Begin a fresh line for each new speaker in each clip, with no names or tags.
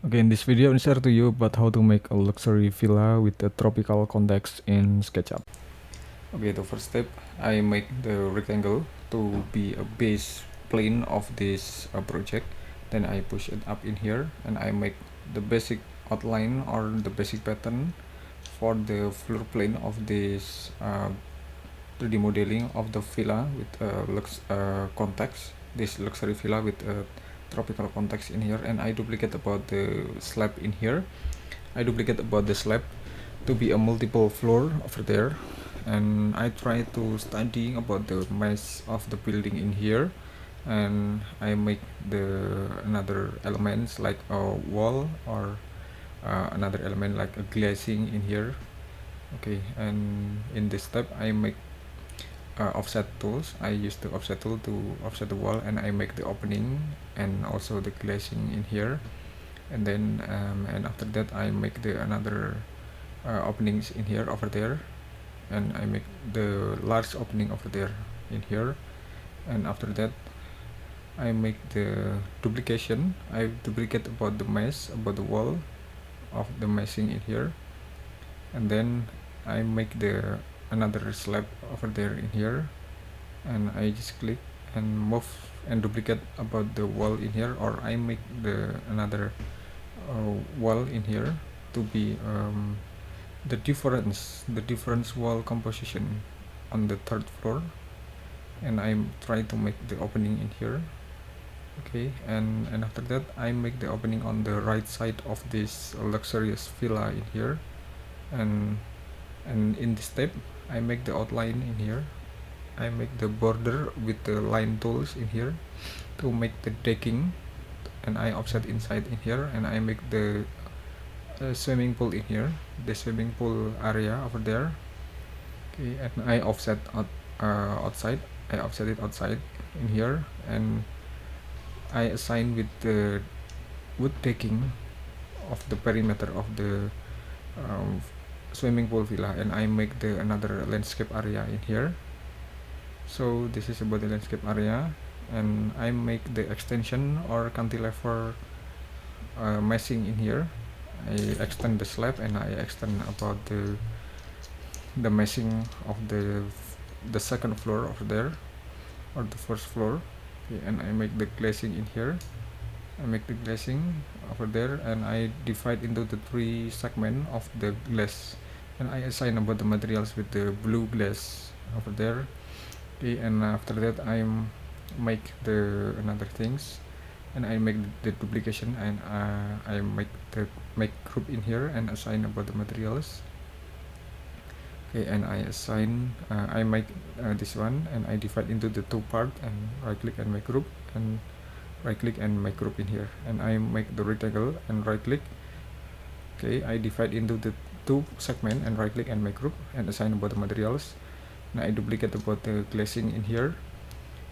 Okay, in this video, I'll share to you about how to make a luxury villa with a tropical context in Sketchup. Okay, the first step, I make the rectangle to be a base plane of this project. Then I push it up in here and I make the basic outline or the basic pattern for the floor plane of this 3D modeling of the villa with context, this luxury villa with a tropical context in here. And I duplicate about the slab in here. I duplicate about the slab to be a multiple floor over there, and I try to study about the mass of the building in here, and I make the another elements like a wall or another element like a glazing in here. Okay, and in this step I make offset tools. I use the offset tool to offset the wall, and I make the opening and also the glazing in here. And then and after that I make the another openings in here over there, and I make the large opening over there in here. And after that I make the duplication. I duplicate about the mesh about the wall of the meshing in here, and then I make the another slab over there in here, and I just click and move and duplicate about the wall in here, or I make the another wall in here to be the difference wall composition on the third floor, and I try to make the opening in here. Okay, and after that I make the opening on the right side of this luxurious villa in here, and in this step I make the outline in here. I make the border with the line tools in here to make the decking, and I offset inside in here, and I make the swimming pool in here, the swimming pool area over there. Okay, and I offset outside. I offset it outside in here, and I assign with the wood decking of the perimeter of the um, swimming pool villa, and I make the another landscape area in here. So this is about the landscape area, and I make the extension or cantilever meshing in here. I extend the slab, and I extend about the meshing of the second floor over there, or the first floor. Okay, and I make the glazing in here. I make the glazing over there, and I divide into the 3 segment of the glass, and I assign about the materials with the blue glass over there. Okay, and after that I make the another things, and I make the duplication, and I make group in here and assign about the materials. Okay, and I assign I make this one, and I divide into the 2 part, and right click and make group, and right click and make group in here, and I make the rectangle and right click. Okay, I divide into the 2 segment and right click and make group and assign about the materials. Now I duplicate about the glazing in here.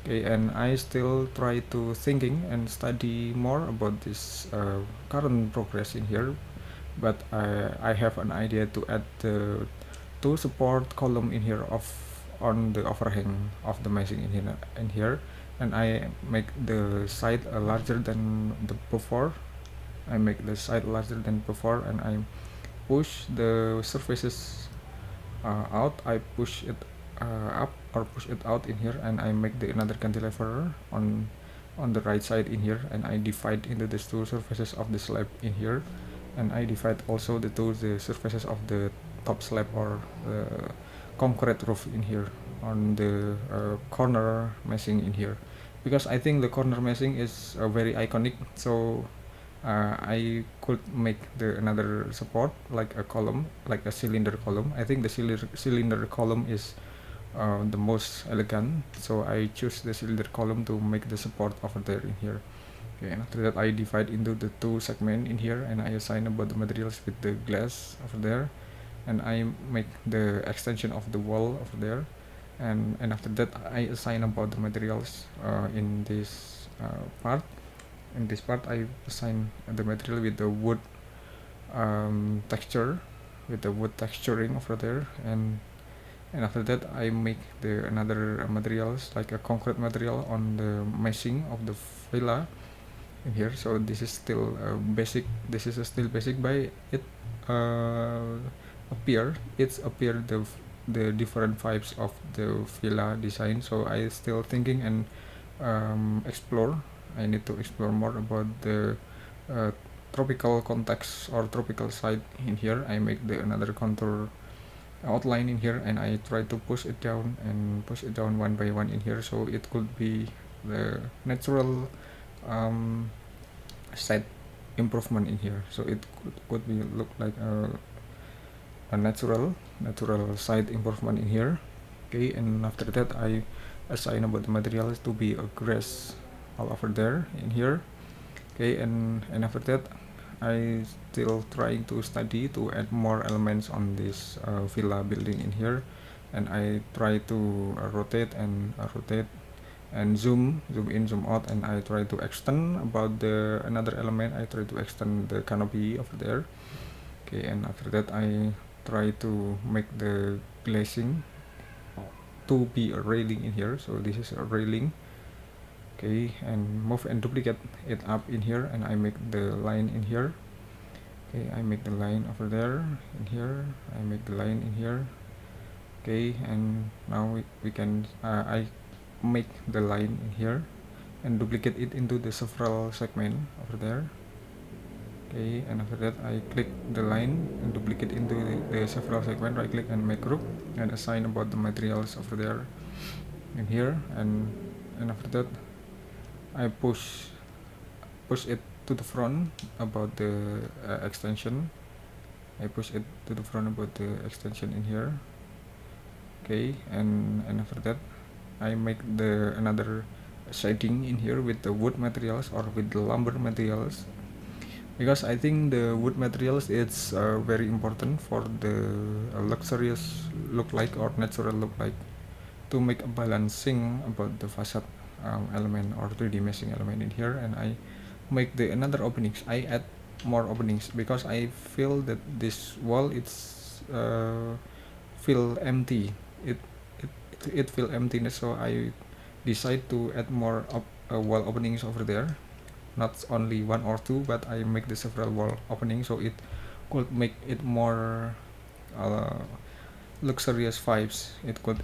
Okay, and I still try to thinking and study more about this current progress in here, but I have an idea to add the 2 support column in here of on the overhang of the meshing in here, and I make the side larger than the before. I make the side larger than before, and I push the surfaces out. I push it up or push it out in here, and I make the another cantilever on the right side in here, and I divide into the 2 surfaces of the slab in here, and I divide also the surfaces of the top slab or concrete roof in here on the corner meshing in here, because I think the corner meshing is very iconic. So I could make the another support like a column, like a cylinder column. I think the cylinder column is the most elegant, so I choose the cylinder column to make the support over there in here. Okay, and after that I divide into the 2 segment in here, and I assign about the materials with the glass over there, and I make the extension of the wall over there, and after that I assign about the materials in this part. In this part I assign the material with the wood texture, with the wood texturing over there, and after that I make the another materials like a concrete material on the meshing of the villa, in here. So this is still basic. This is still basic, by it appear the different vibes of the villa design. So I still thinking and explore. I need to explore more about the uh, tropical context or tropical side in here. I make the another contour outline in here, and I try to push it down and push it down one by one in here, so it could be the natural side improvement in here. So it could be look like a natural side improvement in here. Okay, and after that I assign about the materials to be a grass all over there in here. Okay, and after that I still trying to study to add more elements on this villa building in here, and I try to rotate and zoom in, zoom out, and I try to extend about the another element. I try to extend the canopy over there. Okay, and after that I try to make the glazing to be a railing in here. So this is a railing. Okay, and move and duplicate it up in here, and I make the line in here. Okay, I make the line over there in here. I make the line in here. Okay, and now we can I make the line in here and duplicate it into the several segment over there. Okay, and after that I click the line and duplicate into the several segment, right click and make group, and assign about the materials over there in here, and after that I push it to the front about the extension. I push it to the front about the extension in here. Okay, and after that I make the another shading in here with the wood materials or with the lumber materials, because I think the wood materials it's very important for the luxurious look like or natural look like, to make a balancing about the facade element or 3D meshing element in here. And I make the another openings. I add more openings because I feel that this wall it's feel empty. It feel emptiness, so I decide to add more wall openings over there, not only one or two, but I make the several wall openings, so it could make it more uh, luxurious vibes. It could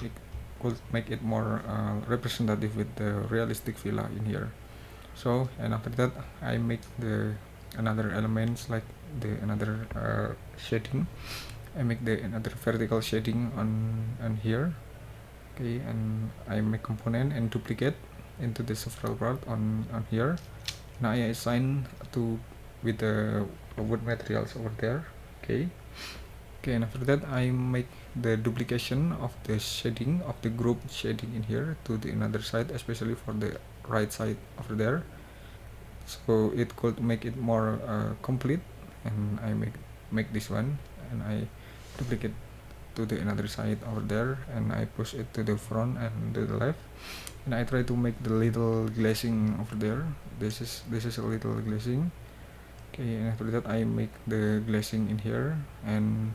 make it more representative with the realistic villa in here. So, and after that I make the another elements like the another shading. I make the another vertical shading on here. Okay, and I make component and duplicate into the several part on here. Now I assign to with the wood materials over there. Okay, and after that I make the duplication of the shading of the group shading in here to the another side, especially for the right side over there, so it could make it more complete. And I make this one, and I duplicate to the another side over there, and I push it to the front and to the left, and I try to make the little glazing over there. This is a little glazing. Okay, and after that I make the glazing in here, and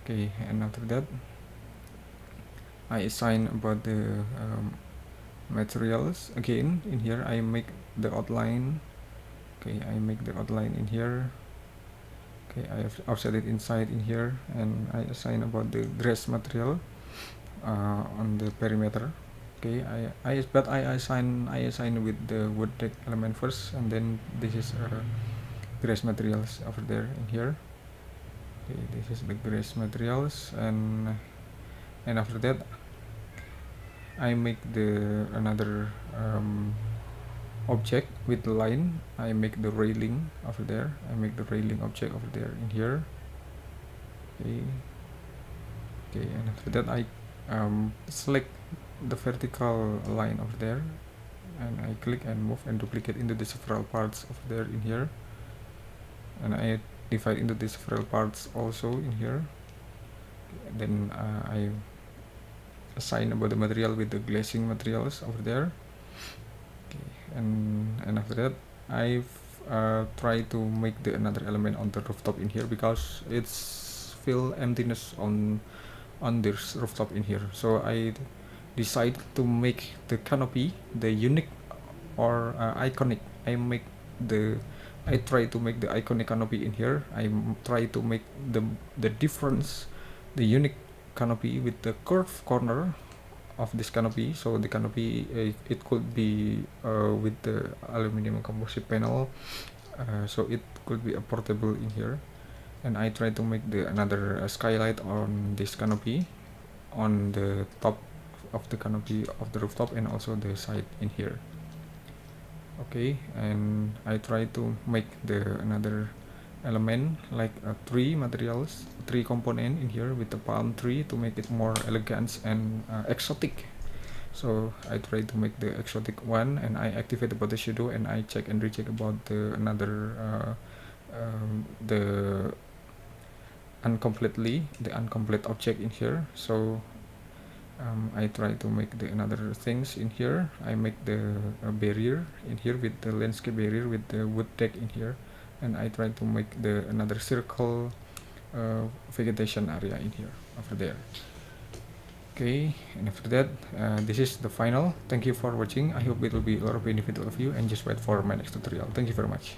okay, and after that I assign about the materials again in here. I make the outline. Okay, I make the outline in here. Okay, I have offset it inside in here, and I assign about the grass material on the perimeter. Okay, I assign with the wood deck element first, and then this is grass materials over there in here. Okay, this is the grass materials, and after that I make the another object with the line. I make the railing over there. I make the railing object over there in here. Okay, and after that I select the vertical line over there, and I click and move and duplicate into the several parts over there in here, and I divide into the several parts also in here. And then I assign about the material with the glazing materials over there. Okay, and after that I've try to make the another element on the rooftop in here, because it's feel emptiness on this rooftop in here. So I decide to make the canopy the unique or iconic I try to make the iconic canopy in here. Try to make the difference, the unique canopy with the curved corner of this canopy. So the canopy, it could be with the aluminum composite panel, so it could be a portable in here. And I try to make another skylight on this canopy, on the top of the canopy of the rooftop, and also the side in here. Okay, and I try to make another element like three component in here with the palm tree to make it more elegant and exotic. So I try to make the exotic one, and I activate about the shadow, and I check and recheck about the incomplete object in here. So I try to make another things in here. I make the barrier in here with the landscape barrier with the wood deck in here, and I try to make another circle vegetation area in here over there. Okay, and after that, this is the final. Thank you for watching. I hope it will be a lot of benefit of you, and just wait for my next tutorial. Thank you very much.